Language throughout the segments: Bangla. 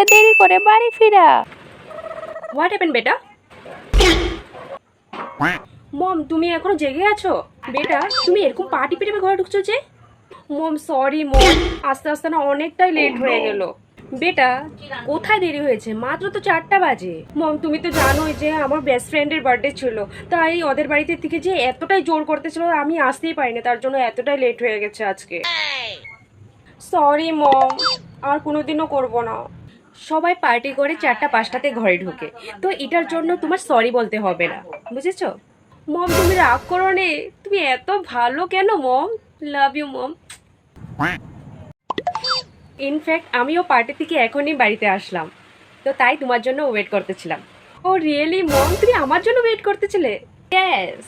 আমাদের দেরি করে বাড়ি ফেরা। হোয়াট হ্যাপেন বেটা? মম, তুমি এখনো জেগে আছো? বেটা, তুমি এরকম পার্টি পেটে ঘরে ঢুকছো যে? মম সরি মম, আস্তে আস্তে না অনেকটাই লেট হয়ে গেল। বেটা, কোথায় দেরি হয়েছে? মাত্র তো 4টা বাজে। মম, তুমি তো জানোই যে আমার বেস্ট ফ্রেন্ডের বার্থডে ছিল, তাই ওদের বাড়িতে থেকে যে এতটাই জোর করতেছিল আমি আসতেই পারিনি, তার জন্য এতটাই লেট হয়ে গেছে আজকে। সরি মম, আর কোনোদিনও করবো না। সবাই পার্টি করে 4টা 5টাতে ঘরে ঢোকে, তো এটার জন্য তোমার সরি বলতে হবে না, বুঝেছো? মম, তুমি রাগ করো নে, তুমি এত ভালো কেন mom? Love you mom. In fact আমিও পার্টি থেকে এখনই বাড়িতে আসলাম, তো তাই তোমার জন্য ওয়েট করতেছিলাম। ও রিয়েলি মম, তুমি আমার জন্য ওয়েট করতেছিলে? ইয়েস।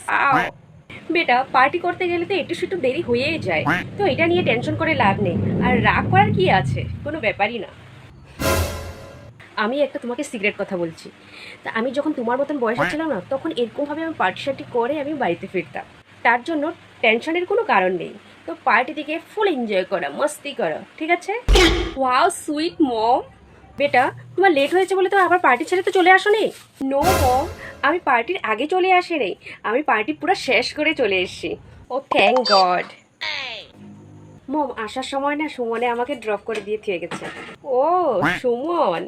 বেটা, পার্টি করতে গেলে তো একটু সেটু দেরি হয়েই যায়, তো এটা নিয়ে টেনশন করে লাভ নেই, আর রাগ করার কি আছে, কোনো ব্যাপারই না। আমি একটা তোমাকে সিক্রেট কথা বলছি, তা আমি যখন তোমার মতন বয়সে ছিলাম না, তখন এরকমভাবে আমি পার্টি শার্টি করে আমি বাড়িতে ফিরতাম। তার জন্য টেনশনের কোনো কারণ নেই, তো পার্টি থেকে ফুল এনজয় করো, মস্তি করো, ঠিক আছে? Wow sweet mom. বেটা, তোমার লেট হয়েছে বলে তো আবার পার্টি ছেড়ে তো চলে আসো নি? নো মম, আমি পার্টির আগে চলে আসি নি, আমি পার্টি পুরো শেষ করে চলে এসেছি। ও থ্যাংক গড। মম, আসার সময় না সুমনে আমাকে ড্রপ করে দিয়ে থিয়ে গেছে। ও সুমন,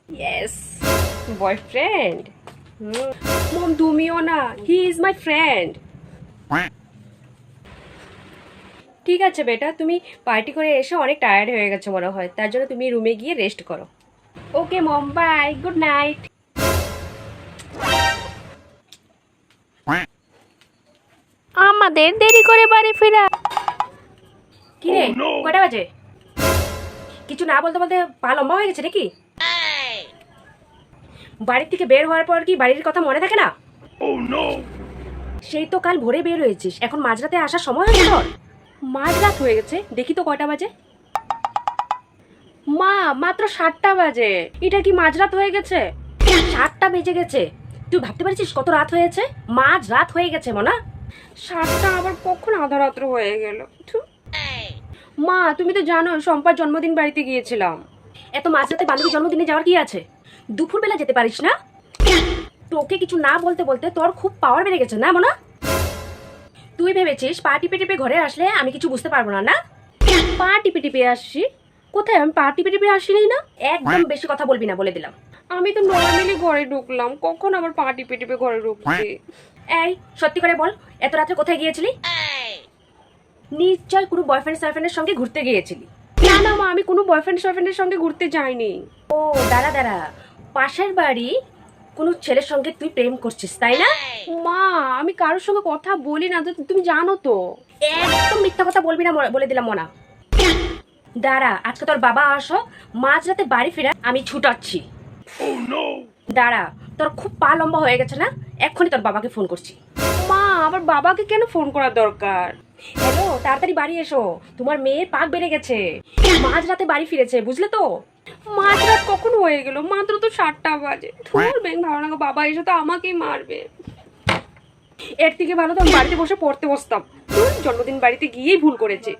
ইয়েস, বয়ফ্রেন্ড। মম, তুমিও না, হি ইজ মাই ফ্রেন্ড। ঠিক আছে বেটা, তুমি পার্টি করে এসে অনেক টায়ার্ড হয়ে গেছো মনে হয়, তার জন্য তুমি রুমে গিয়ে রেস্ট করো। ওকে মম, বাই, গুড নাইট। আমাদের দেরি করে বাড়ি ফেরা। কি রে, কয়টা বাজে? কিছু না বলতে বলতে পা লম্বা হয়ে গেছে নাকি? বাড়ির থেকে বের হওয়ার পর কি বাড়ির কথা মনে থাকে না? সেই তো কাল ভোরে বের হয়েছিস, এখন মাঝরাতে আসার সময় হয়েছে তোর? মাঝরাত হয়ে গেছে, দেখি তো কয়টা বাজে। মা, মাত্র 7টা বাজে, এটা কি মাঝরাত হয়ে গেছে? 7টা বেজে গেছে, তুই ভাবতে পারছিস কত রাত হয়েছে? মাঝ রাত হয়ে গেছে মনা। 7টা আবার কখন আধা রাত্র হয়ে গেল? থু। মা, তুমি তো জানো শম্পার জন্মদিন বাড়িতে গিয়েছিলাম। এত মাঝরাতে বান্ধবীর জন্মদিনে যাওয়ার কি আছে? দুপুরবেলা যেতে পারিস না? তোকে কিছু না বলতে বলতে তোর খুব পাওয়ার বেড়ে গেছে না মনা? তুই ভেবেছিস পা টিপে টিপে ঘরে আসলে আমি কিছু বুঝতে পারবো না? না, পা টিপে টিপে আসছি কোথায়? আমি পা টিপে টিপে আসিনি না। একদম বেশি কথা বলবি না, বলে দিলাম। আমি তো নর্মালি ঘরে ঢুকলাম, কখন আবার পা টিপে টিপে ঘরে ঢুকছি? এই সত্যি করে বল, এত রাতে কোথায় গিয়েছিলি? নিশ্চয় কোনো বয়ফ্রেন্ড সার্ফ্রেন্ডের সঙ্গে ঘুরতে গিয়েছিলি। না না মা, আমি কোনো বয়ফ্রেন্ড সার্ফ্রেন্ডের সঙ্গে ঘুরতে যাইনি। ও দাঁড়া দাঁড়া, পাশের বাড়ি কোনো ছেলের সঙ্গে তুই প্রেম করছিস তাই না? মা, আমি কারোর সঙ্গে কথা বলি না, তুমি জানো তো। একদম মিথ্যা কথা বলবি না, বলে দিলাম মনা। দাঁড়া, আজকে তোর বাবা আসো, মাঝরাতে বাড়ি ফেরা আমি ছুটাচ্ছি। দাঁড়া, তোর খুব পা লম্বা হয়ে গেছে না, এক্ষুনি তোর বাবাকে ফোন করছি। মা, আমার বাবাকে কেন ফোন করার দরকার? হ্যালো, তাড়াতাড়ি বাড়ি এসো, তোমার মেয়ের পাক বেড়ে গেছে, মাঝরাতে বাড়ি ফিরেছে, বুঝলে তো? মাঝরাত কখন হয়ে গেল? মাত্র তো 7টা বাজে। ধুর ব্যাং, ভালো না, বাবা এসে তো আমাকেই মারবে। এর থেকে ভালো তো আমি বাড়িতে বসে পড়তে বসতাম। জন্মদিন বাড়িতে গিয়েই ভুল করেছে।